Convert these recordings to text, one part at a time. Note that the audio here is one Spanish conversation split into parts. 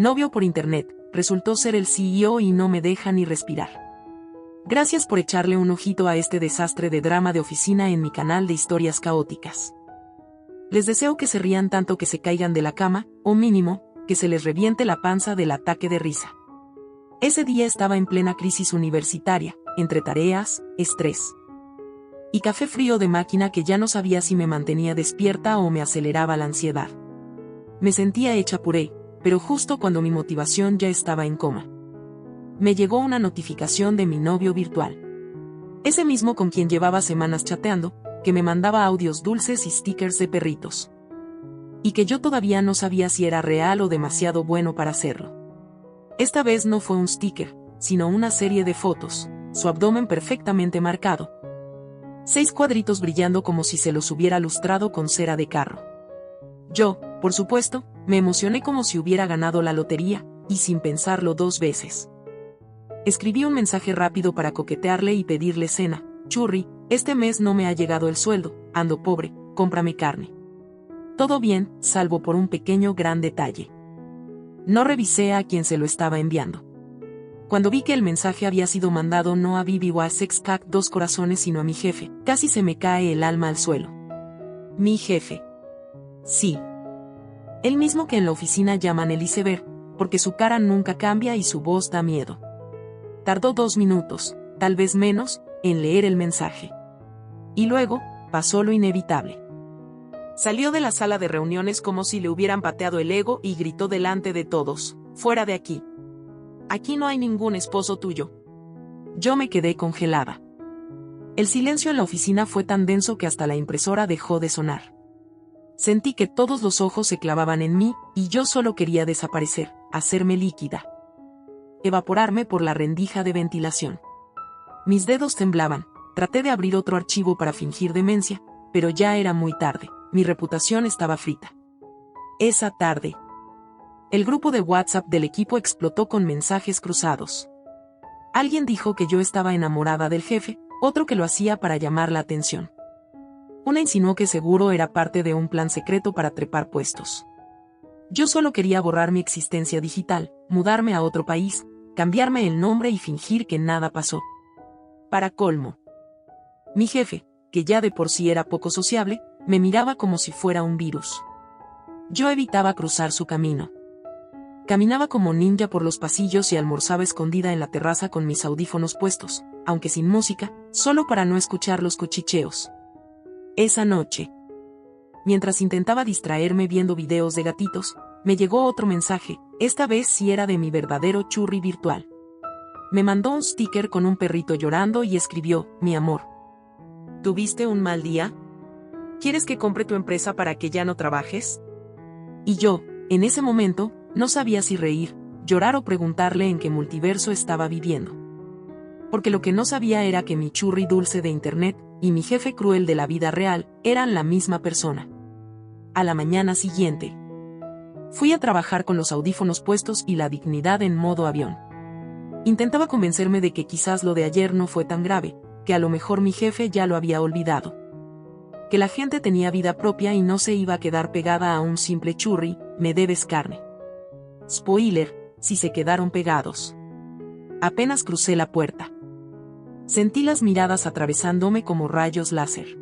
novio por internet, resultó ser el CEO y no me deja ni respirar. Gracias por echarle un ojito a este desastre de drama de oficina en mi canal de historias caóticas. Les deseo que se rían tanto que se caigan de la cama, o mínimo, que se les reviente la panza del ataque de risa. Ese día estaba en plena crisis universitaria, entre tareas, estrés y café frío de máquina que ya no sabía si me mantenía despierta o me aceleraba la ansiedad. Me sentía hecha puré, pero justo cuando mi motivación ya estaba en coma. Me llegó una notificación de mi novio virtual. Ese mismo con quien llevaba semanas chateando, que me mandaba audios dulces y stickers de perritos. Y que yo todavía no sabía si era real o demasiado bueno para hacerlo. Esta vez no fue un sticker, sino una serie de fotos, su abdomen perfectamente marcado. 6 cuadritos brillando como si se los hubiera lustrado con cera de carro. Yo, por supuesto, me emocioné como si hubiera ganado la lotería, y sin pensarlo 2 veces. Escribí un mensaje rápido para coquetearle y pedirle cena. Churri, este mes no me ha llegado el sueldo, ando pobre, cómprame carne. Todo bien, salvo por un pequeño gran detalle. No revisé a quien se lo estaba enviando. Cuando vi que el mensaje había sido mandado no a Bibi o a Sexpack 2 corazones sino a mi jefe, casi se me cae el alma al suelo. Mi jefe. Sí. El mismo que en la oficina llaman el iceberg, porque su cara nunca cambia y su voz da miedo. Tardó 2 minutos, tal vez menos, en leer el mensaje. Y luego, pasó lo inevitable. Salió de la sala de reuniones como si le hubieran pateado el ego y gritó delante de todos, «Fuera de aquí. Aquí no hay ningún esposo tuyo». Yo me quedé congelada. El silencio en la oficina fue tan denso que hasta la impresora dejó de sonar. Sentí que todos los ojos se clavaban en mí, y yo solo quería desaparecer, hacerme líquida. Evaporarme por la rendija de ventilación. Mis dedos temblaban, traté de abrir otro archivo para fingir demencia, pero ya era muy tarde, mi reputación estaba frita. Esa tarde. El grupo de WhatsApp del equipo explotó con mensajes cruzados. Alguien dijo que yo estaba enamorada del jefe, otro que lo hacía para llamar la atención. Una insinuó que seguro era parte de un plan secreto para trepar puestos. Yo solo quería borrar mi existencia digital, mudarme a otro país, cambiarme el nombre y fingir que nada pasó. Para colmo. Mi jefe, que ya de por sí era poco sociable, me miraba como si fuera un virus. Yo evitaba cruzar su camino. Caminaba como ninja por los pasillos y almorzaba escondida en la terraza con mis audífonos puestos, aunque sin música, solo para no escuchar los cuchicheos. Esa noche, mientras intentaba distraerme viendo videos de gatitos, me llegó otro mensaje, esta vez sí era de mi verdadero churri virtual. Me mandó un sticker con un perrito llorando y escribió, mi amor. ¿Tuviste un mal día? ¿Quieres que compre tu empresa para que ya no trabajes? Y yo, en ese momento, no sabía si reír, llorar o preguntarle en qué multiverso estaba viviendo. Porque lo que no sabía era que mi churri dulce de internet y mi jefe cruel de la vida real eran la misma persona. A la mañana siguiente, fui a trabajar con los audífonos puestos y la dignidad en modo avión. Intentaba convencerme de que quizás lo de ayer no fue tan grave, que a lo mejor mi jefe ya lo había olvidado. Que la gente tenía vida propia y no se iba a quedar pegada a un simple churri, me debes carne. Spoiler, si se quedaron pegados. Apenas crucé la puerta. Sentí las miradas atravesándome como rayos láser.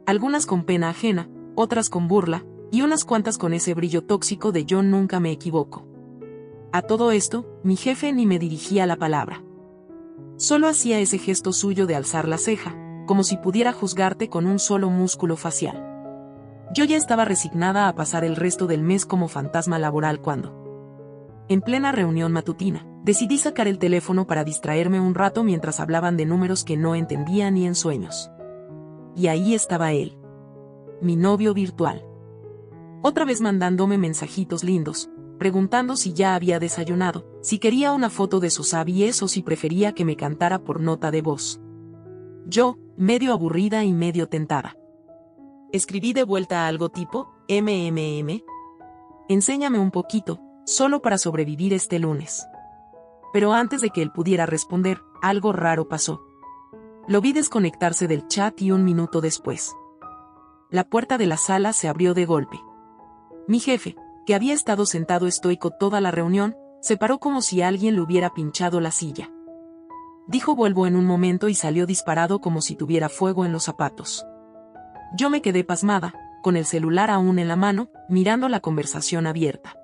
Algunas con pena ajena, otras con burla, y unas cuantas con ese brillo tóxico de yo nunca me equivoco. A todo esto, mi jefe ni me dirigía la palabra. Solo hacía ese gesto suyo de alzar la ceja, como si pudiera juzgarte con un solo músculo facial. Yo ya estaba resignada a pasar el resto del mes como fantasma laboral cuando, en plena reunión matutina, decidí sacar el teléfono para distraerme un rato mientras hablaban de números que no entendía ni en sueños. Y ahí estaba él. Mi novio virtual. Otra vez mandándome mensajitos lindos, preguntando si ya había desayunado, si quería una foto de sus abies o si prefería que me cantara por nota de voz. Yo, medio aburrida y medio tentada. Escribí de vuelta algo tipo, enséñame un poquito, solo para sobrevivir este lunes. Pero antes de que él pudiera responder, algo raro pasó. Lo vi desconectarse del chat y un minuto después, la puerta de la sala se abrió de golpe. Mi jefe, que había estado sentado estoico toda la reunión, se paró como si alguien le hubiera pinchado la silla. Dijo vuelvo en un momento y salió disparado como si tuviera fuego en los zapatos. Yo me quedé pasmada, con el celular aún en la mano, mirando la conversación abierta.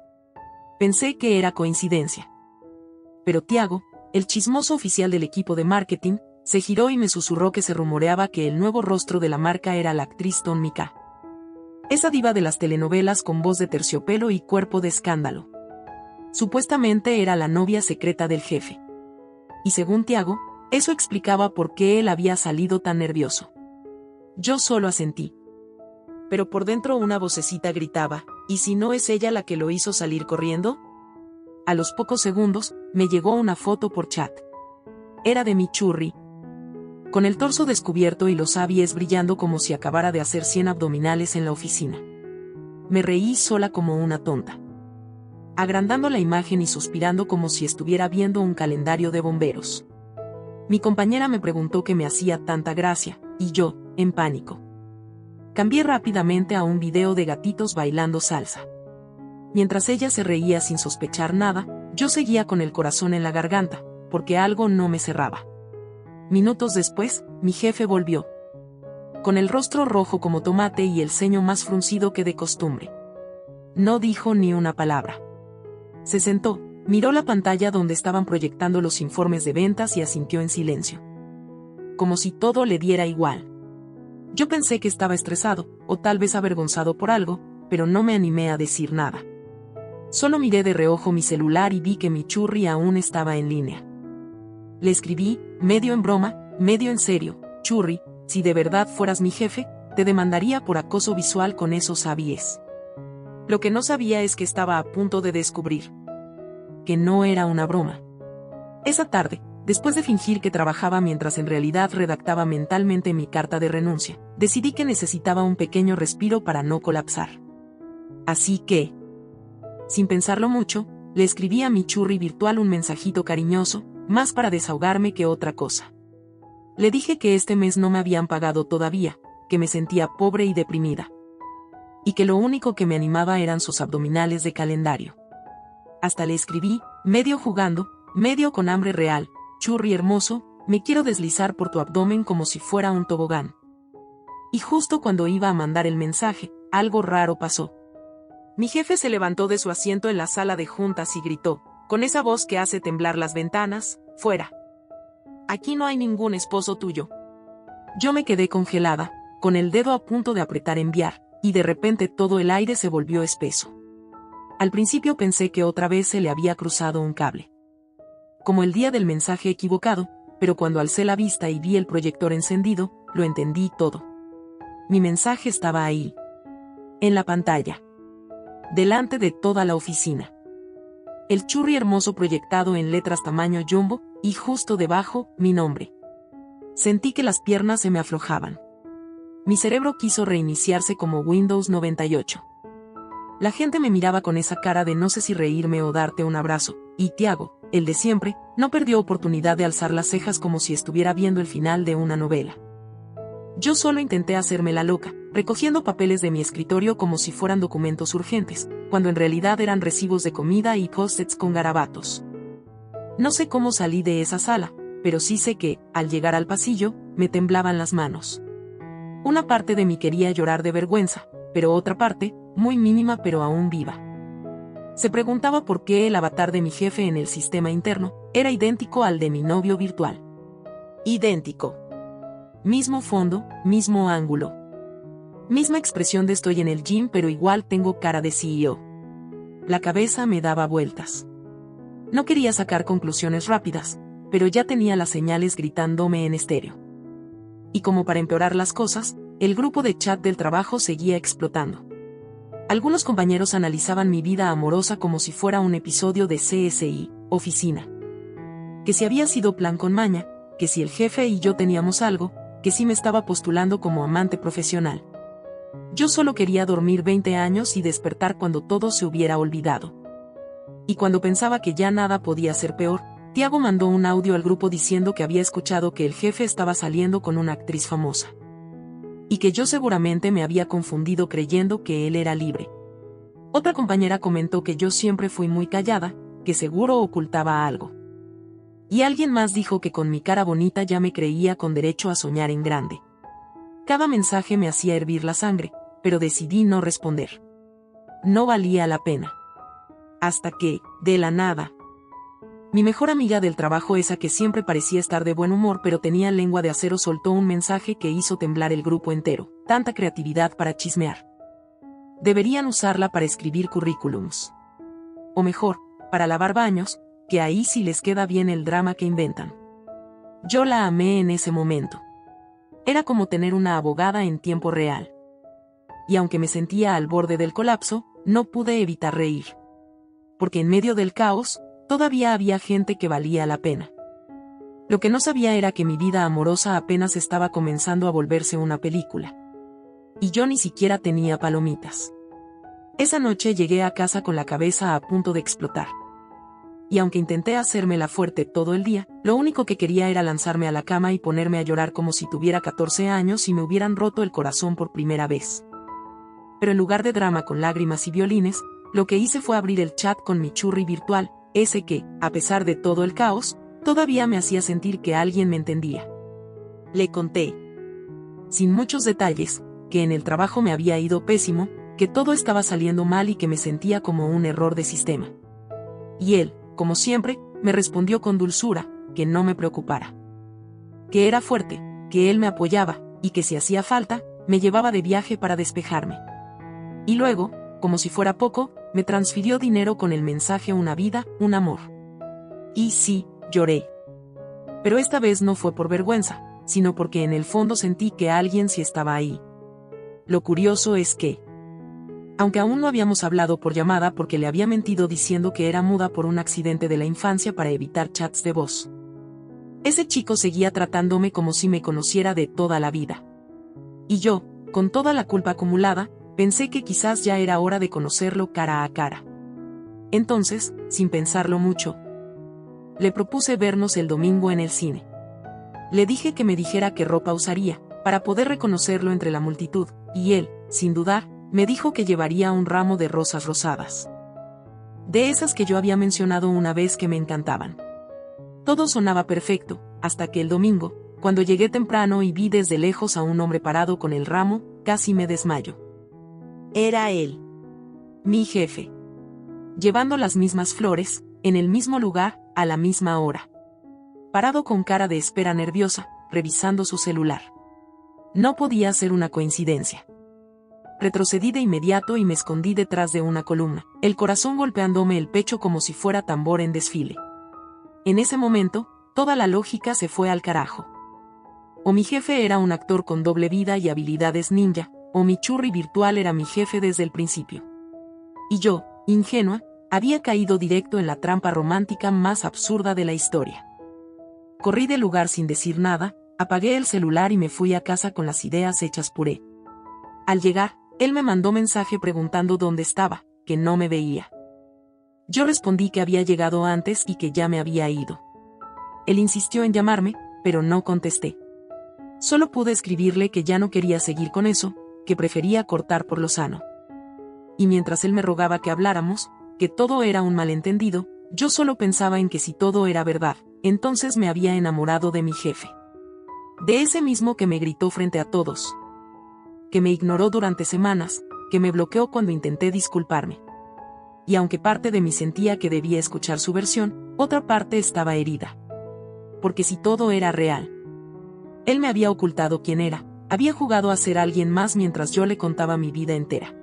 Pensé que era coincidencia. Pero Tiago, el chismoso oficial del equipo de marketing, se giró y me susurró que se rumoreaba que el nuevo rostro de la marca era la actriz Ton Mika. Esa diva de las telenovelas con voz de terciopelo y cuerpo de escándalo. Supuestamente era la novia secreta del jefe. Y según Tiago, eso explicaba por qué él había salido tan nervioso. Yo solo asentí. Pero por dentro una vocecita gritaba, ¿y si no es ella la que lo hizo salir corriendo? A los pocos segundos, me llegó una foto por chat. Era de mi churri, con el torso descubierto y los labios brillando como si acabara de hacer 100 abdominales en la oficina. Me reí sola como una tonta, agrandando la imagen y suspirando como si estuviera viendo un calendario de bomberos. Mi compañera me preguntó qué me hacía tanta gracia, y yo, en pánico, cambié rápidamente a un video de gatitos bailando salsa. Mientras ella se reía sin sospechar nada, yo seguía con el corazón en la garganta, porque algo no me cerraba. Minutos después, mi jefe volvió, con el rostro rojo como tomate y el ceño más fruncido que de costumbre. No dijo ni una palabra. Se sentó, miró la pantalla donde estaban proyectando los informes de ventas y asintió en silencio. Como si todo le diera igual. Yo pensé que estaba estresado, o tal vez avergonzado por algo, pero no me animé a decir nada. Solo miré de reojo mi celular y vi que mi churri aún estaba en línea. Le escribí, medio en broma, medio en serio, churri, si de verdad fueras mi jefe, te demandaría por acoso visual con esos avies. Lo que no sabía es que estaba a punto de descubrir que no era una broma. Esa tarde, después de fingir que trabajaba mientras en realidad redactaba mentalmente mi carta de renuncia, decidí que necesitaba un pequeño respiro para no colapsar. Así que, sin pensarlo mucho, le escribí a mi churri virtual un mensajito cariñoso, más para desahogarme que otra cosa. Le dije que este mes no me habían pagado todavía, que me sentía pobre y deprimida. Y que lo único que me animaba eran sus abdominales de calendario. Hasta le escribí, medio jugando, medio con hambre real, churri hermoso, me quiero deslizar por tu abdomen como si fuera un tobogán. Y justo cuando iba a mandar el mensaje, algo raro pasó. Mi jefe se levantó de su asiento en la sala de juntas y gritó, con esa voz que hace temblar las ventanas, fuera. Aquí no hay ningún esposo tuyo. Yo me quedé congelada, con el dedo a punto de apretar enviar, y de repente todo el aire se volvió espeso. Al principio pensé que otra vez se le había cruzado un cable. Como el día del mensaje equivocado, pero cuando alcé la vista y vi el proyector encendido, lo entendí todo. Mi mensaje estaba ahí, en la pantalla, delante de toda la oficina. El churri hermoso proyectado en letras tamaño jumbo, y justo debajo, mi nombre. Sentí que las piernas se me aflojaban. Mi cerebro quiso reiniciarse como Windows 98. La gente me miraba con esa cara de no sé si reírme o darte un abrazo, y Tiago, el de siempre, no perdió oportunidad de alzar las cejas como si estuviera viendo el final de una novela. Yo solo intenté hacerme la loca, recogiendo papeles de mi escritorio como si fueran documentos urgentes, cuando en realidad eran recibos de comida y post-its con garabatos. No sé cómo salí de esa sala, pero sí sé que, al llegar al pasillo, me temblaban las manos. Una parte de mí quería llorar de vergüenza, pero otra parte, muy mínima pero aún viva, se preguntaba por qué el avatar de mi jefe en el sistema interno era idéntico al de mi novio virtual. Idéntico. Mismo fondo, mismo ángulo. Misma expresión de estoy en el gym pero igual tengo cara de CEO. La cabeza me daba vueltas. No quería sacar conclusiones rápidas, pero ya tenía las señales gritándome en estéreo. Y como para empeorar las cosas, el grupo de chat del trabajo seguía explotando. Algunos compañeros analizaban mi vida amorosa como si fuera un episodio de CSI, Oficina. Que si había sido plan con maña, que si el jefe y yo teníamos algo, que si me estaba postulando como amante profesional. Yo solo quería dormir 20 años y despertar cuando todo se hubiera olvidado. Y cuando pensaba que ya nada podía ser peor, Tiago mandó un audio al grupo diciendo que había escuchado que el jefe estaba saliendo con una actriz famosa. Y que yo seguramente me había confundido creyendo que él era libre. Otra compañera comentó que yo siempre fui muy callada, que seguro ocultaba algo. Y alguien más dijo que con mi cara bonita ya me creía con derecho a soñar en grande. Cada mensaje me hacía hervir la sangre, pero decidí no responder. No valía la pena. Hasta que, de la nada, mi mejor amiga del trabajo, esa que siempre parecía estar de buen humor pero tenía lengua de acero, soltó un mensaje que hizo temblar el grupo entero. Tanta creatividad para chismear. Deberían usarla para escribir currículums. O mejor, para lavar baños, que ahí sí les queda bien el drama que inventan. Yo la amé en ese momento. Era como tener una abogada en tiempo real. Y aunque me sentía al borde del colapso, no pude evitar reír. Porque en medio del caos, todavía había gente que valía la pena. Lo que no sabía era que mi vida amorosa apenas estaba comenzando a volverse una película. Y yo ni siquiera tenía palomitas. Esa noche llegué a casa con la cabeza a punto de explotar. Y aunque intenté hacérmela fuerte todo el día, lo único que quería era lanzarme a la cama y ponerme a llorar como si tuviera 14 años y me hubieran roto el corazón por primera vez. Pero en lugar de drama con lágrimas y violines, lo que hice fue abrir el chat con mi churri virtual, ese que, a pesar de todo el caos, todavía me hacía sentir que alguien me entendía. Le conté, sin muchos detalles, que en el trabajo me había ido pésimo, que todo estaba saliendo mal y que me sentía como un error de sistema. Y él, como siempre, me respondió con dulzura, que no me preocupara. Que era fuerte, que él me apoyaba, y que si hacía falta, me llevaba de viaje para despejarme. Y luego, como si fuera poco, me transfirió dinero con el mensaje: una vida, un amor. Y sí, lloré. Pero esta vez no fue por vergüenza, sino porque en el fondo sentí que alguien sí estaba ahí. Lo curioso es que, aunque aún no habíamos hablado por llamada porque le había mentido diciendo que era muda por un accidente de la infancia para evitar chats de voz, ese chico seguía tratándome como si me conociera de toda la vida. Y yo, con toda la culpa acumulada, pensé que quizás ya era hora de conocerlo cara a cara. Entonces, sin pensarlo mucho, le propuse vernos el domingo en el cine. Le dije que me dijera qué ropa usaría, para poder reconocerlo entre la multitud, y él, sin dudar, me dijo que llevaría un ramo de rosas rosadas. De esas que yo había mencionado una vez que me encantaban. Todo sonaba perfecto, hasta que el domingo, cuando llegué temprano y vi desde lejos a un hombre parado con el ramo, casi me desmayo. Era él. Mi jefe. Llevando las mismas flores, en el mismo lugar, a la misma hora. Parado con cara de espera nerviosa, revisando su celular. No podía ser una coincidencia. Retrocedí de inmediato y me escondí detrás de una columna, el corazón golpeándome el pecho como si fuera tambor en desfile. En ese momento, toda la lógica se fue al carajo. O mi jefe era un actor con doble vida y habilidades ninja, o mi churri virtual era mi jefe desde el principio. Y yo, ingenua, había caído directo en la trampa romántica más absurda de la historia. Corrí del lugar sin decir nada, apagué el celular y me fui a casa con las ideas hechas puré. Al llegar, él me mandó mensaje preguntando dónde estaba, que no me veía. Yo respondí que había llegado antes y que ya me había ido. Él insistió en llamarme, pero no contesté. Solo pude escribirle que ya no quería seguir con eso, que prefería cortar por lo sano. Y mientras él me rogaba que habláramos, que todo era un malentendido, yo solo pensaba en que si todo era verdad, entonces me había enamorado de mi jefe. De ese mismo que me gritó frente a todos. Que me ignoró durante semanas, que me bloqueó cuando intenté disculparme. Y aunque parte de mí sentía que debía escuchar su versión, otra parte estaba herida. Porque si todo era real, él me había ocultado quién era, había jugado a ser alguien más mientras yo le contaba mi vida entera.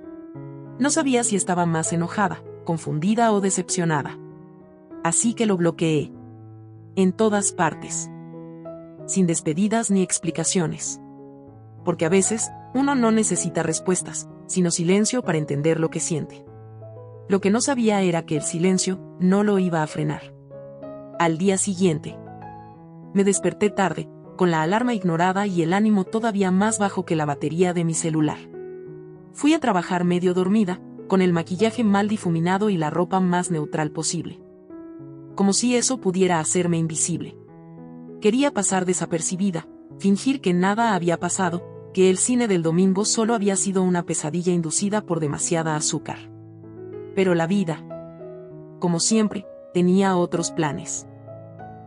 No sabía si estaba más enojada, confundida o decepcionada. Así que lo bloqueé. En todas partes. Sin despedidas ni explicaciones. Porque a veces, uno no necesita respuestas, sino silencio para entender lo que siente. Lo que no sabía era que el silencio no lo iba a frenar. Al día siguiente, me desperté tarde, con la alarma ignorada y el ánimo todavía más bajo que la batería de mi celular. Fui a trabajar medio dormida, con el maquillaje mal difuminado y la ropa más neutral posible. Como si eso pudiera hacerme invisible. Quería pasar desapercibida, fingir que nada había pasado, que el cine del domingo solo había sido una pesadilla inducida por demasiada azúcar. Pero la vida, como siempre, tenía otros planes.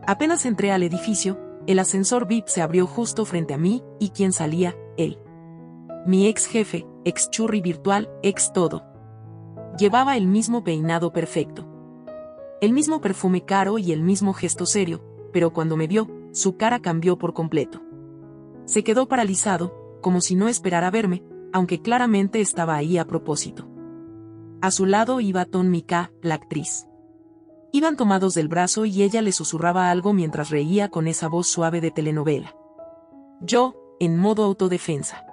Apenas entré al edificio, el ascensor VIP se abrió justo frente a mí, y ¿quién salía? Él. Mi ex jefe, ex churri virtual, ex todo. Llevaba el mismo peinado perfecto, el mismo perfume caro y el mismo gesto serio, pero cuando me vio, su cara cambió por completo. Se quedó paralizado, como si no esperara verme, aunque claramente estaba ahí a propósito. A su lado iba Ton Mika, la actriz. Iban tomados del brazo y ella le susurraba algo mientras reía con esa voz suave de telenovela. Yo, en modo autodefensa.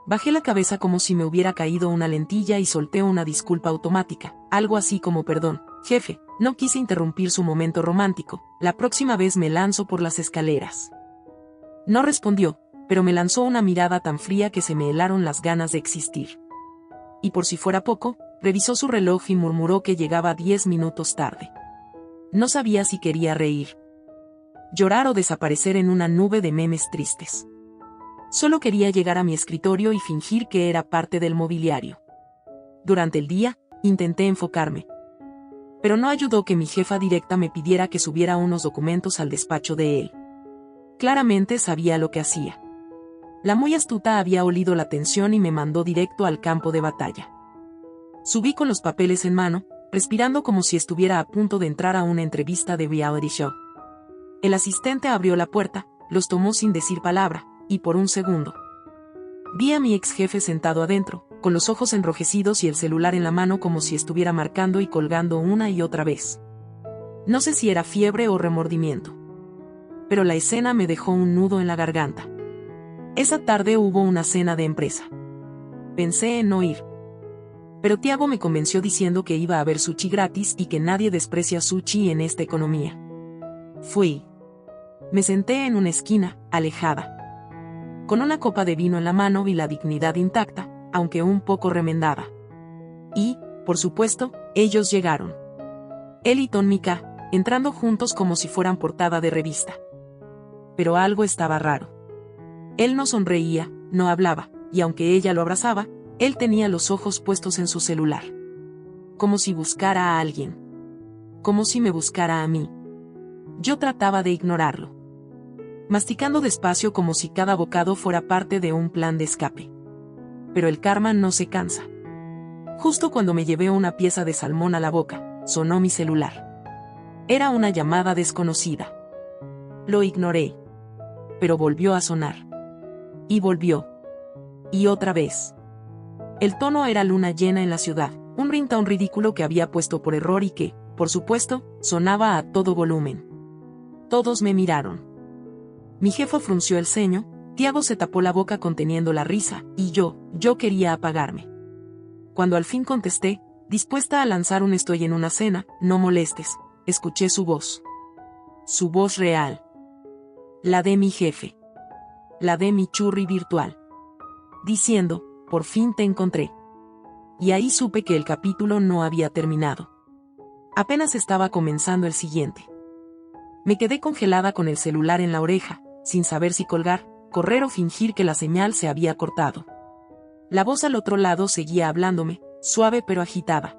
Bajé la cabeza como si me hubiera caído una lentilla y solté una disculpa automática, algo así como perdón, jefe, no quise interrumpir su momento romántico, la próxima vez me lanzo por las escaleras. No respondió, pero me lanzó una mirada tan fría que se me helaron las ganas de existir. Y por si fuera poco, revisó su reloj y murmuró que llegaba 10 minutos tarde. No sabía si quería reír, llorar o desaparecer en una nube de memes tristes. Solo quería llegar a mi escritorio y fingir que era parte del mobiliario. Durante el día, intenté enfocarme. Pero no ayudó que mi jefa directa me pidiera que subiera unos documentos al despacho de él. Claramente sabía lo que hacía. La muy astuta había olido la tensión y me mandó directo al campo de batalla. Subí con los papeles en mano, respirando como si estuviera a punto de entrar a una entrevista de reality show. El asistente abrió la puerta, los tomó sin decir palabra, y por un segundo vi a mi ex jefe sentado adentro, con los ojos enrojecidos y el celular en la mano como si estuviera marcando y colgando una y otra vez. No sé si era fiebre o remordimiento, pero la escena me dejó un nudo en la garganta. Esa tarde hubo una cena de empresa. Pensé en no ir, pero Tiago me convenció diciendo que iba a haber sushi gratis y que nadie desprecia sushi en esta economía. Fui. Me senté en una esquina, alejada, con una copa de vino en la mano y la dignidad intacta, aunque un poco remendada. Y, por supuesto, ellos llegaron. Él y Ton Mika, entrando juntos como si fueran portada de revista. Pero algo estaba raro. Él no sonreía, no hablaba, y aunque ella lo abrazaba, él tenía los ojos puestos en su celular. Como si buscara a alguien. Como si me buscara a mí. Yo trataba de ignorarlo, masticando despacio como si cada bocado fuera parte de un plan de escape. Pero el karma no se cansa. Justo cuando me llevé una pieza de salmón a la boca, sonó mi celular. Era una llamada desconocida. Lo ignoré. Pero volvió a sonar. Y volvió. Y otra vez. El tono era luna llena en la ciudad, un ringtone ridículo que había puesto por error y que, por supuesto, sonaba a todo volumen. Todos me miraron. Mi jefa frunció el ceño, Tiago se tapó la boca conteniendo la risa, y yo quería apagarme. Cuando al fin contesté, dispuesta a lanzar un estoy en una cena, no molestes, escuché su voz. Su voz real. La de mi jefe. La de mi churri virtual. Diciendo, por fin te encontré. Y ahí supe que el capítulo no había terminado. Apenas estaba comenzando el siguiente. Me quedé congelada con el celular en la oreja, sin saber si colgar, correr o fingir que la señal se había cortado. La voz al otro lado seguía hablándome, suave pero agitada,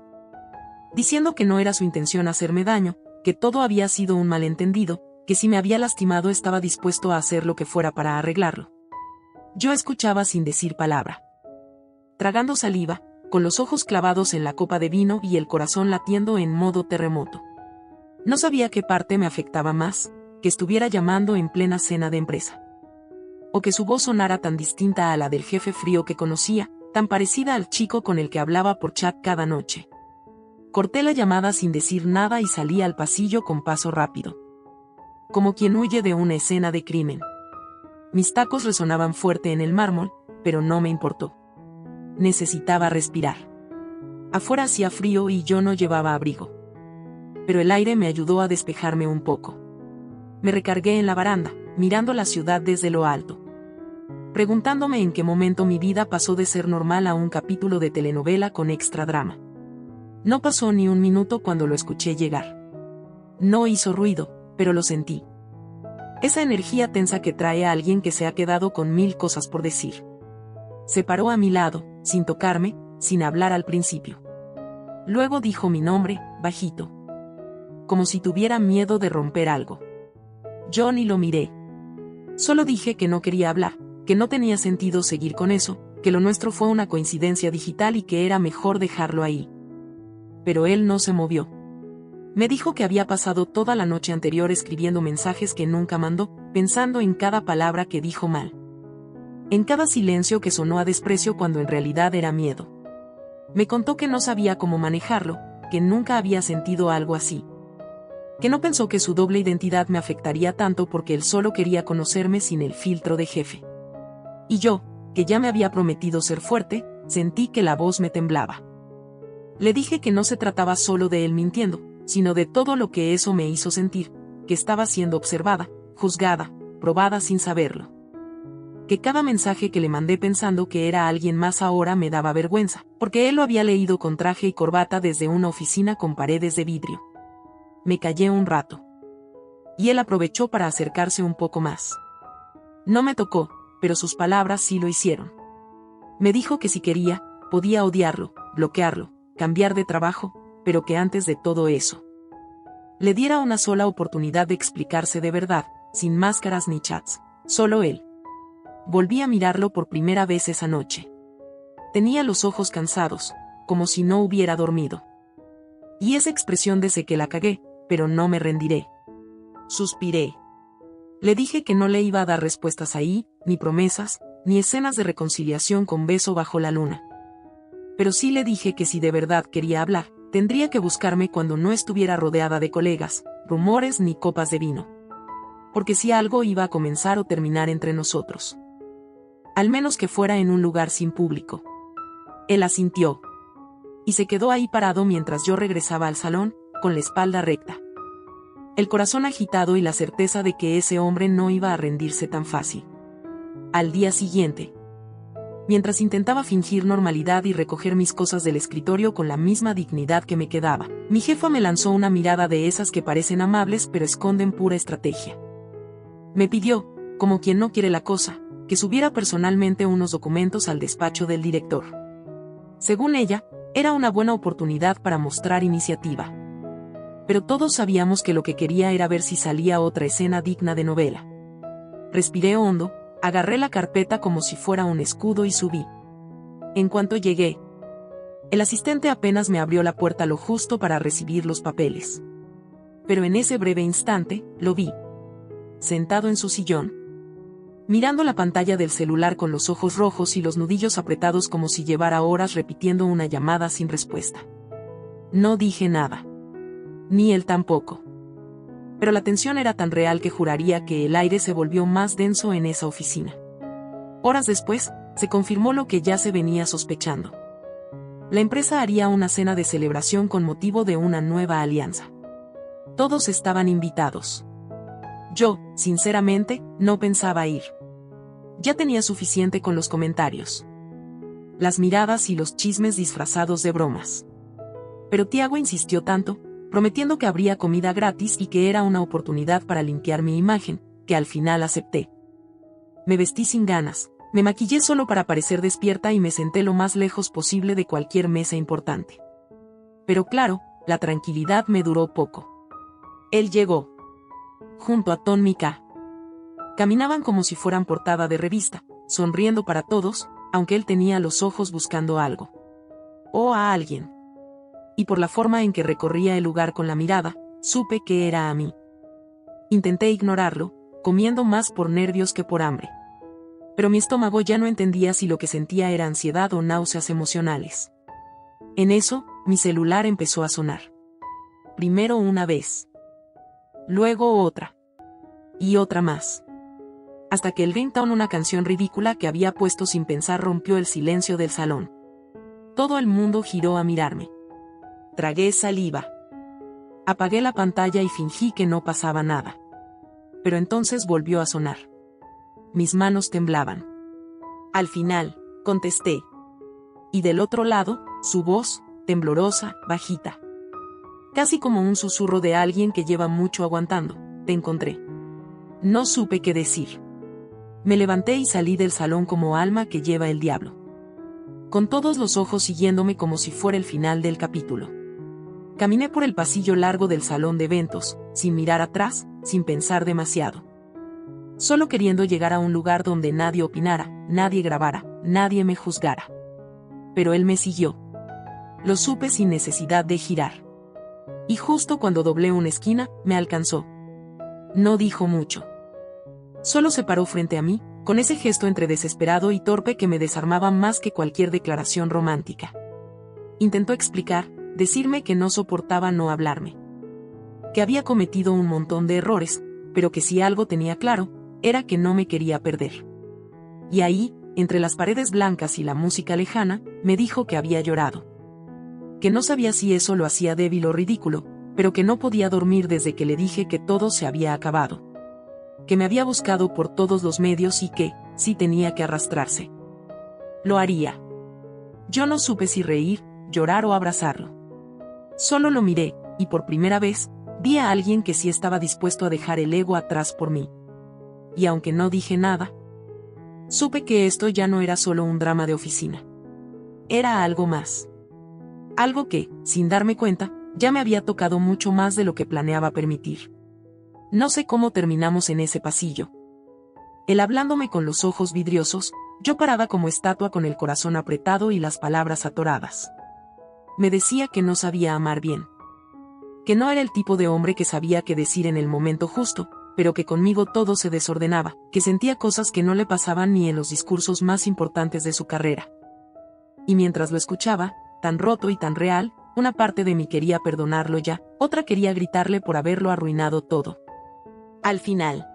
diciendo que no era su intención hacerme daño, que todo había sido un malentendido, que si me había lastimado estaba dispuesto a hacer lo que fuera para arreglarlo. Yo escuchaba sin decir palabra, tragando saliva, con los ojos clavados en la copa de vino y el corazón latiendo en modo terremoto. No sabía qué parte me afectaba más, que estuviera llamando en plena cena de empresa, o que su voz sonara tan distinta a la del jefe frío que conocía, tan parecida al chico con el que hablaba por chat cada noche. Corté la llamada sin decir nada y salí al pasillo con paso rápido, como quien huye de una escena de crimen. Mis tacos resonaban fuerte en el mármol, pero no me importó. Necesitaba respirar. Afuera hacía frío y yo no llevaba abrigo, pero el aire me ayudó a despejarme un poco. Me recargué en la baranda, mirando la ciudad desde lo alto, preguntándome en qué momento mi vida pasó de ser normal a un capítulo de telenovela con extra drama. No pasó ni un minuto cuando lo escuché llegar. No hizo ruido, pero lo sentí. Esa energía tensa que trae a alguien que se ha quedado con 1000 cosas por decir. Se paró a mi lado, sin tocarme, sin hablar al principio. Luego dijo mi nombre, bajito, como si tuviera miedo de romper algo. Yo ni lo miré. Solo dije que no quería hablar, que no tenía sentido seguir con eso, que lo nuestro fue una coincidencia digital y que era mejor dejarlo ahí. Pero él no se movió. Me dijo que había pasado toda la noche anterior escribiendo mensajes que nunca mandó, pensando en cada palabra que dijo mal. En cada silencio que sonó a desprecio cuando en realidad era miedo. Me contó que no sabía cómo manejarlo, que nunca había sentido algo así. Que no pensó que su doble identidad me afectaría tanto porque él solo quería conocerme sin el filtro de jefe. Y yo, que ya me había prometido ser fuerte, sentí que la voz me temblaba. Le dije que no se trataba solo de él mintiendo, sino de todo lo que eso me hizo sentir, que estaba siendo observada, juzgada, probada sin saberlo. Que cada mensaje que le mandé pensando que era alguien más ahora me daba vergüenza, porque él lo había leído con traje y corbata desde una oficina con paredes de vidrio. Me callé un rato. Y él aprovechó para acercarse un poco más. No me tocó, pero sus palabras sí lo hicieron. Me dijo que si quería, podía odiarlo, bloquearlo, cambiar de trabajo, pero que antes de todo eso, le diera una sola oportunidad de explicarse de verdad, sin máscaras ni chats, solo él. Volví a mirarlo por primera vez esa noche. Tenía los ojos cansados, como si no hubiera dormido. Y esa expresión de sé que la cagué, pero no me rendiré. Suspiré. Le dije que no le iba a dar respuestas ahí, ni promesas, ni escenas de reconciliación con beso bajo la luna. Pero sí le dije que si de verdad quería hablar, tendría que buscarme cuando no estuviera rodeada de colegas, rumores ni copas de vino. Porque si algo iba a comenzar o terminar entre nosotros, al menos que fuera en un lugar sin público. Él asintió. Y se quedó ahí parado mientras yo regresaba al salón, con la espalda recta. El corazón agitado y la certeza de que ese hombre no iba a rendirse tan fácil. Al día siguiente, mientras intentaba fingir normalidad y recoger mis cosas del escritorio con la misma dignidad que me quedaba, mi jefa me lanzó una mirada de esas que parecen amables pero esconden pura estrategia. Me pidió, como quien no quiere la cosa, que subiera personalmente unos documentos al despacho del director. Según ella, era una buena oportunidad para mostrar iniciativa. Pero todos sabíamos que lo que quería era ver si salía otra escena digna de novela. Respiré hondo, agarré la carpeta como si fuera un escudo y subí. En cuanto llegué, el asistente apenas me abrió la puerta lo justo para recibir los papeles. Pero en ese breve instante, lo vi. Sentado en su sillón, mirando la pantalla del celular con los ojos rojos y los nudillos apretados como si llevara horas repitiendo una llamada sin respuesta. No dije nada. Ni él tampoco. Pero la tensión era tan real que juraría que el aire se volvió más denso en esa oficina. Horas después, se confirmó lo que ya se venía sospechando. La empresa haría una cena de celebración con motivo de una nueva alianza. Todos estaban invitados. Yo, sinceramente, no pensaba ir. Ya tenía suficiente con los comentarios, las miradas y los chismes disfrazados de bromas. Pero Tiago insistió tanto, prometiendo que habría comida gratis y que era una oportunidad para limpiar mi imagen, que al final acepté. Me vestí sin ganas, me maquillé solo para parecer despierta y me senté lo más lejos posible de cualquier mesa importante. Pero claro, la tranquilidad me duró poco. Él llegó. Junto a Ton Mika. Caminaban como si fueran portada de revista, sonriendo para todos, aunque él tenía los ojos buscando algo. O a alguien. Y por la forma en que recorría el lugar con la mirada, supe que era a mí. Intenté ignorarlo, comiendo más por nervios que por hambre. Pero mi estómago ya no entendía si lo que sentía era ansiedad o náuseas emocionales. En eso, mi celular empezó a sonar. Primero una vez. Luego otra. Y otra más. Hasta que el ringtone, una canción ridícula que había puesto sin pensar, rompió el silencio del salón. Todo el mundo giró a mirarme. Tragué saliva. Apagué la pantalla y fingí que no pasaba nada. Pero entonces volvió a sonar. Mis manos temblaban. Al final, contesté. Y del otro lado, su voz, temblorosa, bajita. Casi como un susurro de alguien que lleva mucho aguantando. Te encontré. No supe qué decir. Me levanté y salí del salón como alma que lleva el diablo. Con todos los ojos siguiéndome como si fuera el final del capítulo. Caminé por el pasillo largo del salón de eventos, sin mirar atrás, sin pensar demasiado. Solo queriendo llegar a un lugar donde nadie opinara, nadie grabara, nadie me juzgara. Pero él me siguió. Lo supe sin necesidad de girar. Y justo cuando doblé una esquina, me alcanzó. No dijo mucho. Solo se paró frente a mí, con ese gesto entre desesperado y torpe que me desarmaba más que cualquier declaración romántica. Intentó explicar, decirme que no soportaba no hablarme. Que había cometido un montón de errores, pero que si algo tenía claro, era que no me quería perder. Y ahí, entre las paredes blancas y la música lejana, me dijo que había llorado. Que no sabía si eso lo hacía débil o ridículo, pero que no podía dormir desde que le dije que todo se había acabado. Que me había buscado por todos los medios y que, si tenía que arrastrarse, lo haría. Yo no supe si reír, llorar o abrazarlo. Solo lo miré, y por primera vez, vi a alguien que sí estaba dispuesto a dejar el ego atrás por mí. Y aunque no dije nada, supe que esto ya no era solo un drama de oficina. Era algo más. Algo que, sin darme cuenta, ya me había tocado mucho más de lo que planeaba permitir. No sé cómo terminamos en ese pasillo. Él hablándome con los ojos vidriosos, yo parada como estatua con el corazón apretado y las palabras atoradas. Me decía que no sabía amar bien. Que no era el tipo de hombre que sabía qué decir en el momento justo, pero que conmigo todo se desordenaba, que sentía cosas que no le pasaban ni en los discursos más importantes de su carrera. Y mientras lo escuchaba, tan roto y tan real, una parte de mí quería perdonarlo ya, otra quería gritarle por haberlo arruinado todo. Al final,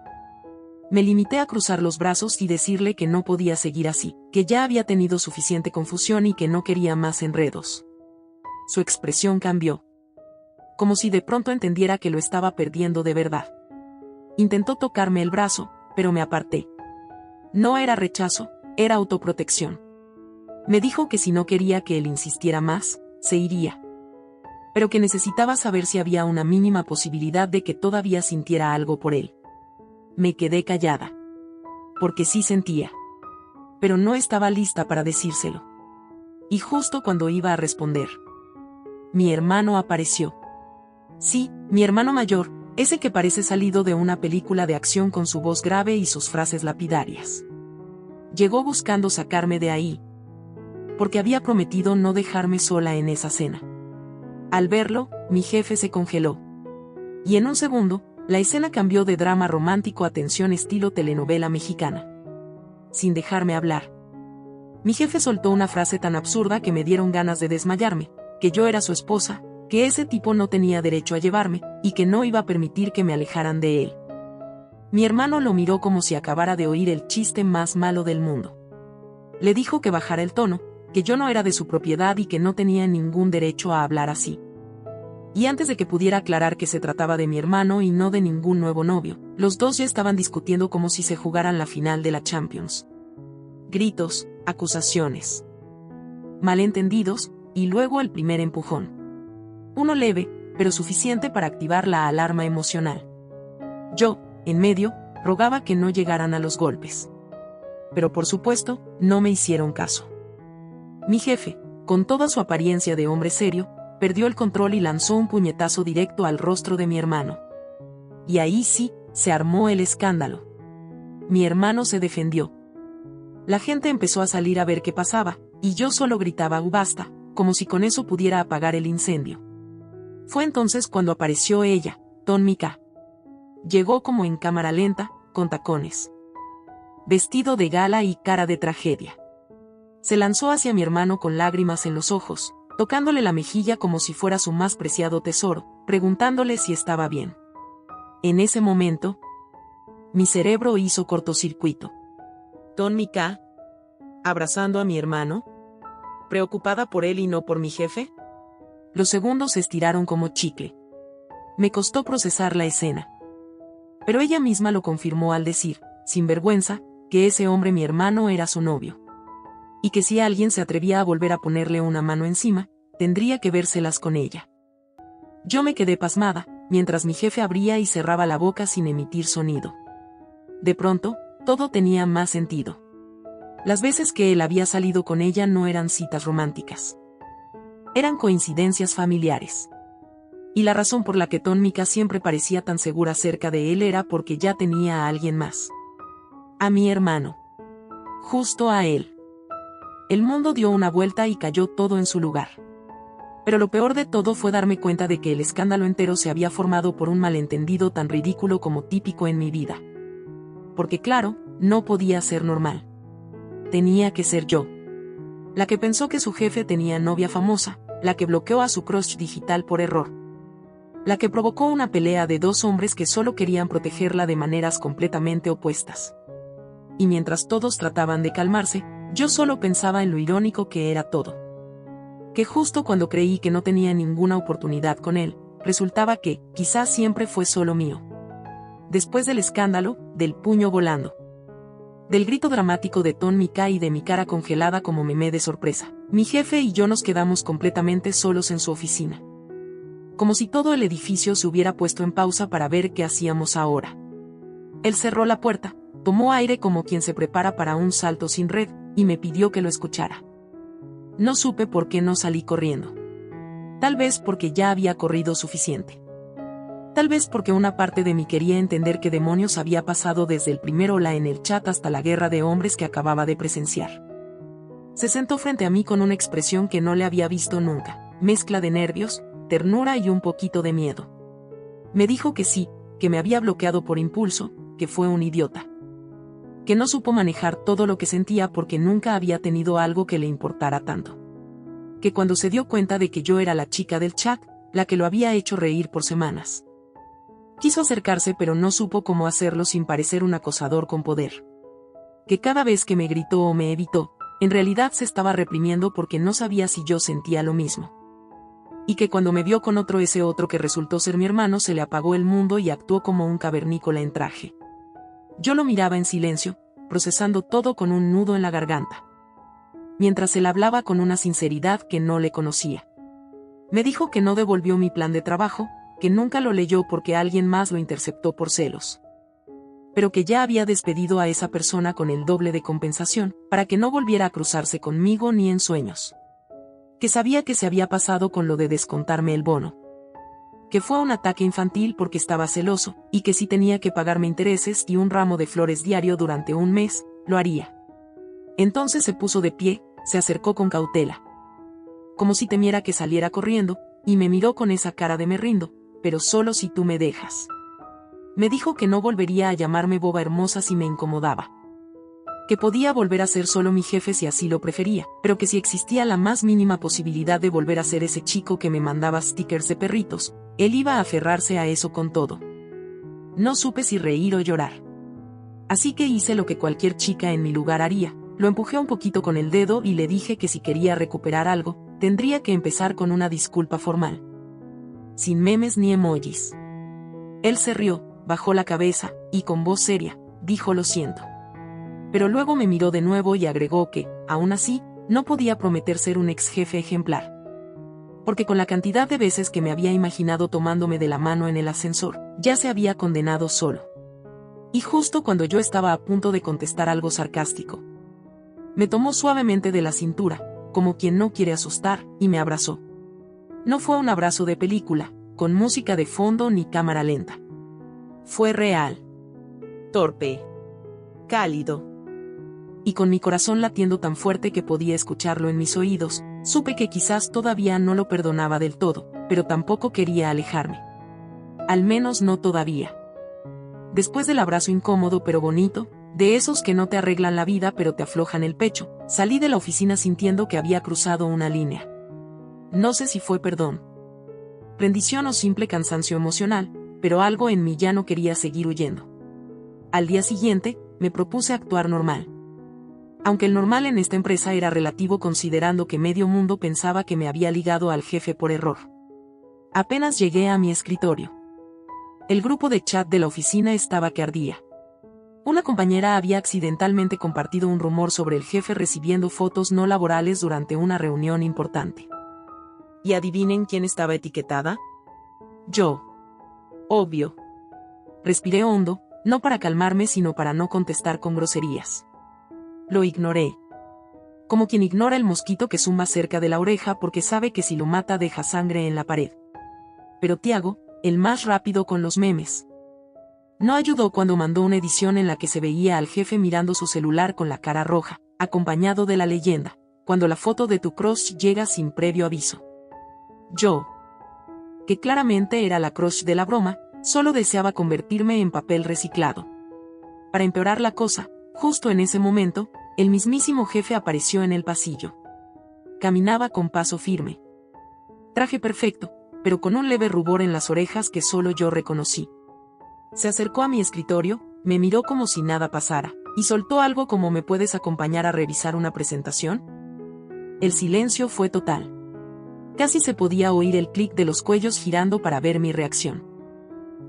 me limité a cruzar los brazos y decirle que no podía seguir así, que ya había tenido suficiente confusión y que no quería más enredos. Su expresión cambió. Como si de pronto entendiera que lo estaba perdiendo de verdad. Intentó tocarme el brazo, pero me aparté. No era rechazo, era autoprotección. Me dijo que si no quería que él insistiera más, se iría. Pero que necesitaba saber si había una mínima posibilidad de que todavía sintiera algo por él. Me quedé callada. Porque sí sentía. Pero no estaba lista para decírselo. Y justo cuando iba a responder, mi hermano apareció. Sí, mi hermano mayor, ese que parece salido de una película de acción con su voz grave y sus frases lapidarias. Llegó buscando sacarme de ahí. Porque había prometido no dejarme sola en esa cena. Al verlo, mi jefe se congeló. Y en un segundo, la escena cambió de drama romántico a tensión estilo telenovela mexicana. Sin dejarme hablar. Mi jefe soltó una frase tan absurda que me dieron ganas de desmayarme, que yo era su esposa, que ese tipo no tenía derecho a llevarme, y que no iba a permitir que me alejaran de él. Mi hermano lo miró como si acabara de oír el chiste más malo del mundo. Le dijo que bajara el tono, que yo no era de su propiedad y que no tenía ningún derecho a hablar así. Y antes de que pudiera aclarar que se trataba de mi hermano y no de ningún nuevo novio, los dos ya estaban discutiendo como si se jugaran la final de la Champions. Gritos, acusaciones, malentendidos, y luego el primer empujón. Uno leve, pero suficiente para activar la alarma emocional. Yo, en medio, rogaba que no llegaran a los golpes. Pero por supuesto, no me hicieron caso. Mi jefe, con toda su apariencia de hombre serio, perdió el control y lanzó un puñetazo directo al rostro de mi hermano. Y ahí sí, se armó el escándalo. Mi hermano se defendió. La gente empezó a salir a ver qué pasaba, y yo solo gritaba basta, como si con eso pudiera apagar el incendio. Fue entonces cuando apareció ella, Ton Mika. Llegó como en cámara lenta, con tacones, vestido de gala y cara de tragedia. Se lanzó hacia mi hermano con lágrimas en los ojos, tocándole la mejilla como si fuera su más preciado tesoro, preguntándole si estaba bien. En ese momento, mi cerebro hizo cortocircuito. Ton Mika, abrazando a mi hermano, preocupada por él y no por mi jefe. Los segundos se estiraron como chicle. Me costó procesar la escena. Pero ella misma lo confirmó al decir, sin vergüenza, que ese hombre mi hermano era su novio. Y que si alguien se atrevía a volver a ponerle una mano encima, tendría que vérselas con ella. Yo me quedé pasmada, mientras mi jefe abría y cerraba la boca sin emitir sonido. De pronto, todo tenía más sentido. Las veces que él había salido con ella no eran citas románticas. Eran coincidencias familiares. Y la razón por la que Tónica siempre parecía tan segura cerca de él era porque ya tenía a alguien más. A mi hermano. Justo a él. El mundo dio una vuelta y cayó todo en su lugar. Pero lo peor de todo fue darme cuenta de que el escándalo entero se había formado por un malentendido tan ridículo como típico en mi vida. Porque claro, no podía ser normal. Tenía que ser yo. La que pensó que su jefe tenía novia famosa, la que bloqueó a su crush digital por error. La que provocó una pelea de dos hombres que solo querían protegerla de maneras completamente opuestas. Y mientras todos trataban de calmarse, yo solo pensaba en lo irónico que era todo. Que justo cuando creí que no tenía ninguna oportunidad con él, resultaba que, quizás siempre fue solo mío. Después del escándalo, del puño volando. Del grito dramático de Tónica y de mi cara congelada como meme de sorpresa, mi jefe y yo nos quedamos completamente solos en su oficina. Como si todo el edificio se hubiera puesto en pausa para ver qué hacíamos ahora. Él cerró la puerta, tomó aire como quien se prepara para un salto sin red, y me pidió que lo escuchara. No supe por qué no salí corriendo. Tal vez porque ya había corrido suficiente. Tal vez porque una parte de mí quería entender qué demonios había pasado desde el primer hola en el chat hasta la guerra de hombres que acababa de presenciar. Se sentó frente a mí con una expresión que no le había visto nunca, mezcla de nervios, ternura y un poquito de miedo. Me dijo que sí, que me había bloqueado por impulso, que fue un idiota. Que no supo manejar todo lo que sentía porque nunca había tenido algo que le importara tanto. Que cuando se dio cuenta de que yo era la chica del chat, la que lo había hecho reír por semanas. Quiso acercarse pero no supo cómo hacerlo sin parecer un acosador con poder. Que cada vez que me gritó o me evitó, en realidad se estaba reprimiendo porque no sabía si yo sentía lo mismo. Y que cuando me vio con ese otro que resultó ser mi hermano se le apagó el mundo y actuó como un cavernícola en traje. Yo lo miraba en silencio, procesando todo con un nudo en la garganta. Mientras él hablaba con una sinceridad que no le conocía. Me dijo que no devolvió mi plan de trabajo, que nunca lo leyó porque alguien más lo interceptó por celos. Pero que ya había despedido a esa persona con el doble de compensación, para que no volviera a cruzarse conmigo ni en sueños. Que sabía que se había pasado con lo de descontarme el bono. Que fue un ataque infantil porque estaba celoso, y que si tenía que pagarme intereses y un ramo de flores diario durante un mes, lo haría. Entonces se puso de pie, se acercó con cautela. Como si temiera que saliera corriendo, y me miró con esa cara de me rindo, pero solo si tú me dejas. Me dijo que no volvería a llamarme boba hermosa si me incomodaba. Que podía volver a ser solo mi jefe si así lo prefería, pero que si existía la más mínima posibilidad de volver a ser ese chico que me mandaba stickers de perritos, él iba a aferrarse a eso con todo. No supe si reír o llorar. Así que hice lo que cualquier chica en mi lugar haría, lo empujé un poquito con el dedo y le dije que si quería recuperar algo, tendría que empezar con una disculpa formal. Sin memes ni emojis. Él se rió, bajó la cabeza, y con voz seria, dijo lo siento. Pero luego me miró de nuevo y agregó que, aún así, no podía prometer ser un ex jefe ejemplar. Porque con la cantidad de veces que me había imaginado tomándome de la mano en el ascensor, ya se había condenado solo. Y justo cuando yo estaba a punto de contestar algo sarcástico, me tomó suavemente de la cintura, como quien no quiere asustar, y me abrazó. No fue un abrazo de película, con música de fondo ni cámara lenta. Fue real. Torpe. Cálido. Y con mi corazón latiendo tan fuerte que podía escucharlo en mis oídos, supe que quizás todavía no lo perdonaba del todo, pero tampoco quería alejarme. Al menos no todavía. Después del abrazo incómodo pero bonito, de esos que no te arreglan la vida pero te aflojan el pecho, salí de la oficina sintiendo que había cruzado una línea. No sé si fue perdón, rendición o simple cansancio emocional, pero algo en mí ya no quería seguir huyendo. Al día siguiente, me propuse actuar normal. Aunque el normal en esta empresa era relativo considerando que medio mundo pensaba que me había ligado al jefe por error. Apenas llegué a mi escritorio. El grupo de chat de la oficina estaba que ardía. Una compañera había accidentalmente compartido un rumor sobre el jefe recibiendo fotos no laborales durante una reunión importante. ¿Y adivinen quién estaba etiquetada? Yo. Obvio. Respiré hondo, no para calmarme sino para no contestar con groserías. Lo ignoré. Como quien ignora el mosquito que zumba cerca de la oreja porque sabe que si lo mata deja sangre en la pared. pero Tiago, el más rápido con los memes. No ayudó cuando mandó una edición en la que se veía al jefe mirando su celular con la cara roja, acompañado de la leyenda: cuando la foto de tu crush llega sin previo aviso. Yo, que claramente era la crush de la broma, solo deseaba convertirme en papel reciclado. Para empeorar la cosa, justo en ese momento, el mismísimo jefe apareció en el pasillo. Caminaba con paso firme. Traje perfecto, pero con un leve rubor en las orejas que solo yo reconocí. Se acercó a mi escritorio, me miró como si nada pasara, y soltó algo como: ¿me puedes acompañar a revisar una presentación? El silencio fue total. Casi se podía oír el clic de los cuellos girando para ver mi reacción.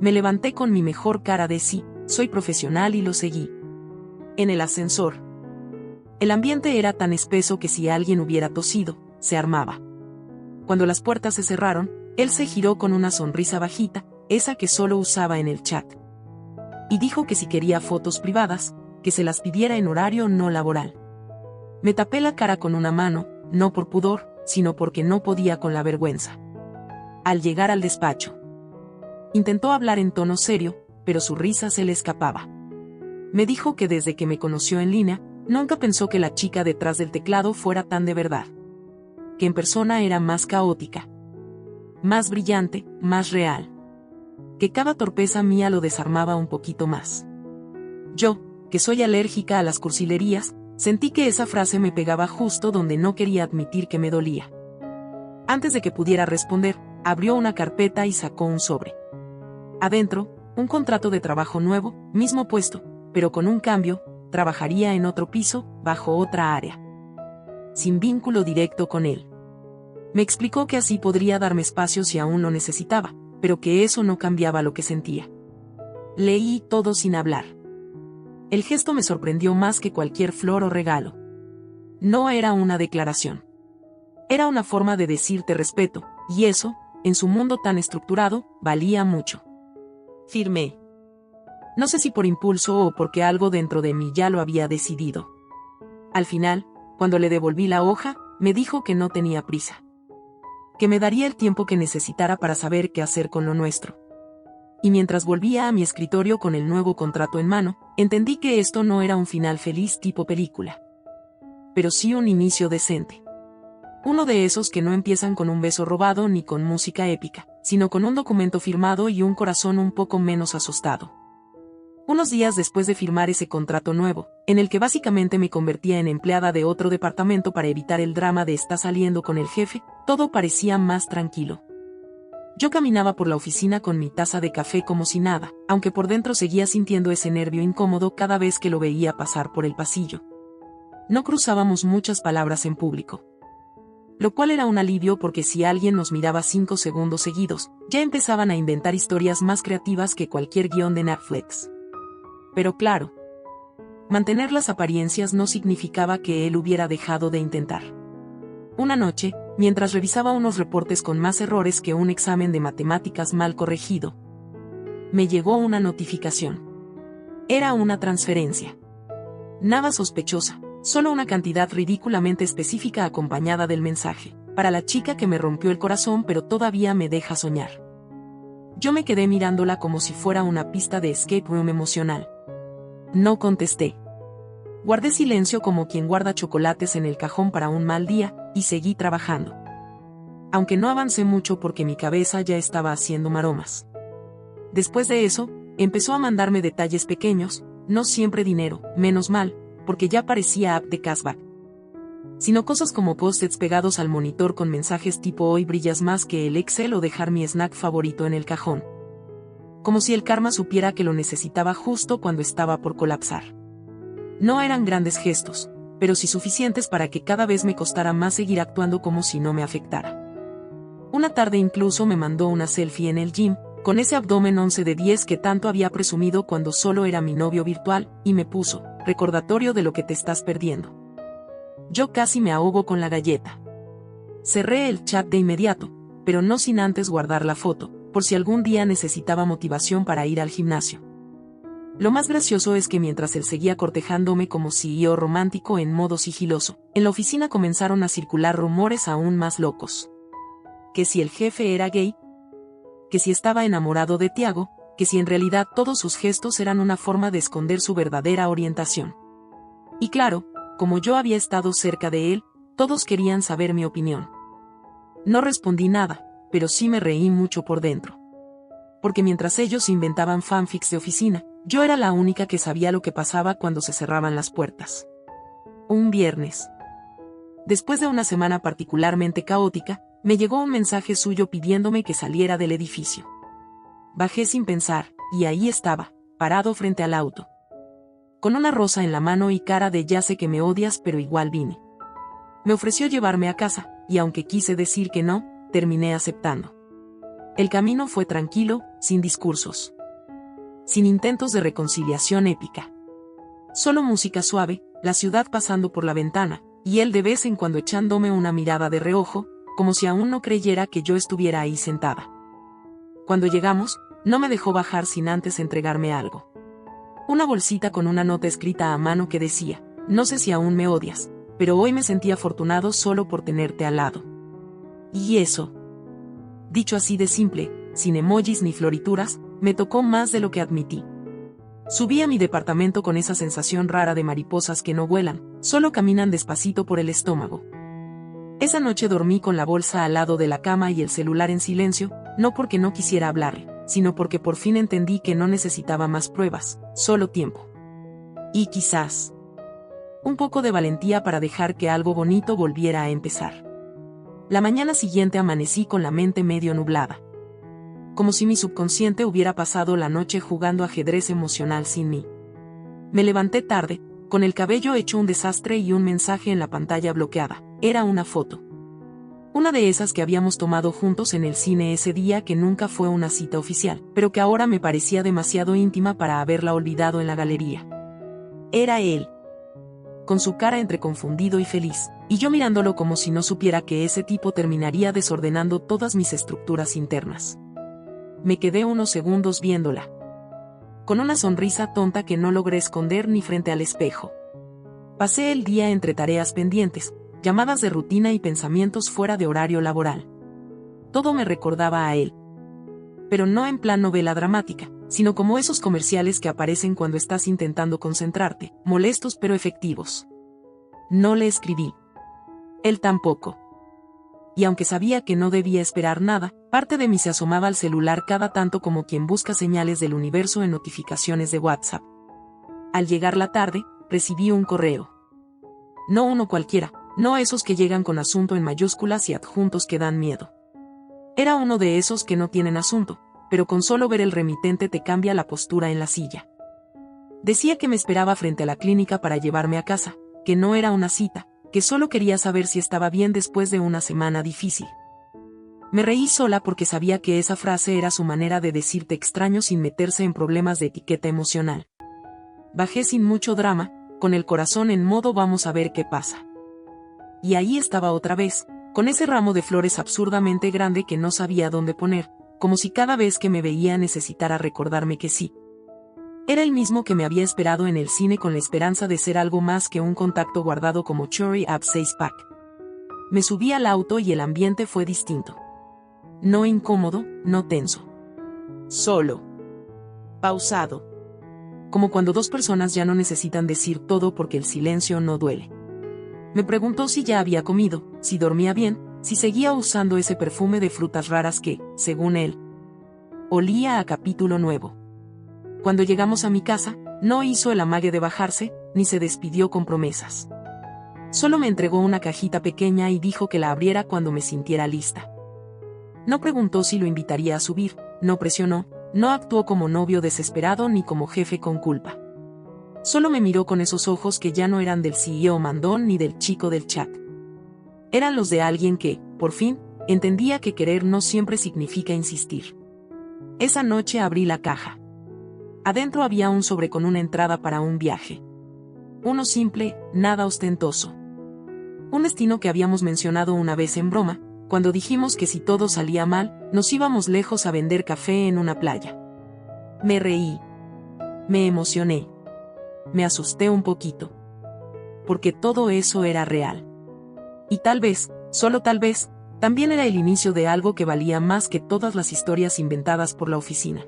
Me levanté con mi mejor cara de sí, soy profesional, y lo seguí. En el ascensor. El ambiente era tan espeso que si alguien hubiera tosido, se armaba. Cuando las puertas se cerraron, él se giró con una sonrisa bajita, esa que solo usaba en el chat. Y dijo que si quería fotos privadas, que se las pidiera en horario no laboral. Me tapé la cara con una mano, no por pudor, sino porque no podía con la vergüenza. Al llegar al despacho, intentó hablar en tono serio, pero su risa se le escapaba. Me dijo que desde que me conoció en línea, nunca pensó que la chica detrás del teclado fuera tan de verdad. Que en persona era más caótica, más brillante, más real. Que cada torpeza mía lo desarmaba un poquito más. Yo, que soy alérgica a las cursilerías, sentí que esa frase me pegaba justo donde no quería admitir que me dolía. Antes de que pudiera responder, abrió una carpeta y sacó un sobre. Adentro, un contrato de trabajo nuevo, mismo puesto, pero con un cambio: trabajaría en otro piso, bajo otra área. Sin vínculo directo con él. Me explicó que así podría darme espacio si aún lo necesitaba, pero que eso no cambiaba lo que sentía. Leí todo sin hablar. El gesto me sorprendió más que cualquier flor o regalo. No era una declaración. Era una forma de decir: te respeto, y eso, en su mundo tan estructurado, valía mucho. Firmé. No sé si por impulso o porque algo dentro de mí ya lo había decidido. Al final, cuando le devolví la hoja, me dijo que no tenía prisa. Que me daría el tiempo que necesitara para saber qué hacer con lo nuestro. Y mientras volvía a mi escritorio con el nuevo contrato en mano, entendí que esto no era un final feliz tipo película. Pero sí un inicio decente. Uno de esos que no empiezan con un beso robado ni con música épica, sino con un documento firmado y un corazón un poco menos asustado. Unos días después de firmar ese contrato nuevo, en el que básicamente me convertía en empleada de otro departamento para evitar el drama de estar saliendo con el jefe, todo parecía más tranquilo. Yo caminaba por la oficina con mi taza de café como si nada, aunque por dentro seguía sintiendo ese nervio incómodo cada vez que lo veía pasar por el pasillo. No cruzábamos muchas palabras en público. Lo cual era un alivio, porque si alguien nos miraba 5 segundos seguidos, ya empezaban a inventar historias más creativas que cualquier guión de Netflix. Pero claro, mantener las apariencias no significaba que él hubiera dejado de intentar. Una noche, mientras revisaba unos reportes con más errores que un examen de matemáticas mal corregido, me llegó una notificación. Era una transferencia. Nada sospechosa, solo una cantidad ridículamente específica acompañada del mensaje: para la chica que me rompió el corazón pero todavía me deja soñar. Yo me quedé mirándola como si fuera una pista de escape room emocional. No contesté. Guardé silencio como quien guarda chocolates en el cajón para un mal día, y seguí trabajando. Aunque no avancé mucho porque mi cabeza ya estaba haciendo maromas. Después de eso, empezó a mandarme detalles pequeños, no siempre dinero, menos mal, porque ya parecía app de cashback. Sino cosas como post-its pegados al monitor con mensajes tipo: hoy brillas más que el Excel, o dejar mi snack favorito en el cajón. Como si el karma supiera que lo necesitaba justo cuando estaba por colapsar. No eran grandes gestos, pero sí suficientes para que cada vez me costara más seguir actuando como si no me afectara. Una tarde incluso me mandó una selfie en el gym, con ese abdomen 11 de 10 que tanto había presumido cuando solo era mi novio virtual, y me puso: recordatorio de lo que te estás perdiendo. Yo casi me ahogo con la galleta. Cerré el chat de inmediato, pero no sin antes guardar la foto, por si algún día necesitaba motivación para ir al gimnasio. Lo más gracioso es que mientras él seguía cortejándome como CEO romántico en modo sigiloso, en la oficina comenzaron a circular rumores aún más locos. Que si el jefe era gay, que si estaba enamorado de Tiago, que si en realidad todos sus gestos eran una forma de esconder su verdadera orientación. Y claro, como yo había estado cerca de él, todos querían saber mi opinión. No respondí nada, pero sí me reí mucho por dentro. Porque mientras ellos inventaban fanfics de oficina, yo era la única que sabía lo que pasaba cuando se cerraban las puertas. Un viernes. Después de una semana particularmente caótica, me llegó un mensaje suyo pidiéndome que saliera del edificio. Bajé sin pensar, y ahí estaba, parado frente al auto. Con una rosa en la mano y cara de ya sé que me odias pero igual vine. Me ofreció llevarme a casa, y aunque quise decir que no, terminé aceptando. El camino fue tranquilo, sin discursos. Sin intentos de reconciliación épica. Solo música suave, la ciudad pasando por la ventana, y él de vez en cuando echándome una mirada de reojo, como si aún no creyera que yo estuviera ahí sentada. Cuando llegamos, no me dejó bajar sin antes entregarme algo. Una bolsita con una nota escrita a mano que decía, no sé si aún me odias, pero hoy me sentí afortunado solo por tenerte al lado. Y eso, dicho así de simple, sin emojis ni florituras, me tocó más de lo que admití. Subí a mi departamento con esa sensación rara de mariposas que no vuelan, solo caminan despacito por el estómago. Esa noche dormí con la bolsa al lado de la cama y el celular en silencio, no porque no quisiera hablarle, sino porque por fin entendí que no necesitaba más pruebas, solo tiempo. Y quizás un poco de valentía para dejar que algo bonito volviera a empezar. La mañana siguiente amanecí con la mente medio nublada. Como si mi subconsciente hubiera pasado la noche jugando ajedrez emocional sin mí. Me levanté tarde, con el cabello hecho un desastre y un mensaje en la pantalla bloqueada. Era una foto. Una de esas que habíamos tomado juntos en el cine ese día que nunca fue una cita oficial, pero que ahora me parecía demasiado íntima para haberla olvidado en la galería. Era él. Con su cara entre confundido y feliz, y yo mirándolo como si no supiera que ese tipo terminaría desordenando todas mis estructuras internas. Me quedé unos segundos viéndola. Con una sonrisa tonta que no logré esconder ni frente al espejo. Pasé el día entre tareas pendientes, llamadas de rutina y pensamientos fuera de horario laboral. Todo me recordaba a él. Pero no en plan novela dramática, sino como esos comerciales que aparecen cuando estás intentando concentrarte, molestos pero efectivos. No le escribí. Él tampoco. Y aunque sabía que no debía esperar nada, parte de mí se asomaba al celular cada tanto como quien busca señales del universo en notificaciones de WhatsApp. Al llegar la tarde, recibí un correo. No uno cualquiera, no esos que llegan con asunto en mayúsculas y adjuntos que dan miedo. Era uno de esos que no tienen asunto, pero con solo ver el remitente te cambia la postura en la silla. Decía que me esperaba frente a la clínica para llevarme a casa, que no era una cita, que solo quería saber si estaba bien después de una semana difícil. Me reí sola porque sabía que esa frase era su manera de decir te extraño sin meterse en problemas de etiqueta emocional. Bajé sin mucho drama, con el corazón en modo vamos a ver qué pasa. Y ahí estaba otra vez, con ese ramo de flores absurdamente grande que no sabía dónde poner, como si cada vez que me veía necesitara recordarme que sí. Era el mismo que me había esperado en el cine con la esperanza de ser algo más que un contacto guardado como Cherry Up 6-pack. Me subí al auto y el ambiente fue distinto. No incómodo, no tenso. Solo. Pausado. Como cuando dos personas ya no necesitan decir todo porque el silencio no duele. Me preguntó si ya había comido, si dormía bien, si seguía usando ese perfume de frutas raras que, según él, olía a capítulo nuevo. Cuando llegamos a mi casa, no hizo el amague de bajarse, ni se despidió con promesas. Solo me entregó una cajita pequeña y dijo que la abriera cuando me sintiera lista. No preguntó si lo invitaría a subir, no presionó, no actuó como novio desesperado ni como jefe con culpa. Solo me miró con esos ojos que ya no eran del CEO mandón ni del chico del chat. Eran los de alguien que, por fin, entendía que querer no siempre significa insistir. Esa noche abrí la caja. Adentro había un sobre con una entrada para un viaje. Uno simple, nada ostentoso. Un destino que habíamos mencionado una vez en broma, cuando dijimos que si todo salía mal, nos íbamos lejos a vender café en una playa. Me reí. Me emocioné. Me asusté un poquito. Porque todo eso era real. Y tal vez, solo tal vez, También era el inicio de algo que valía más que todas las historias inventadas por la oficina.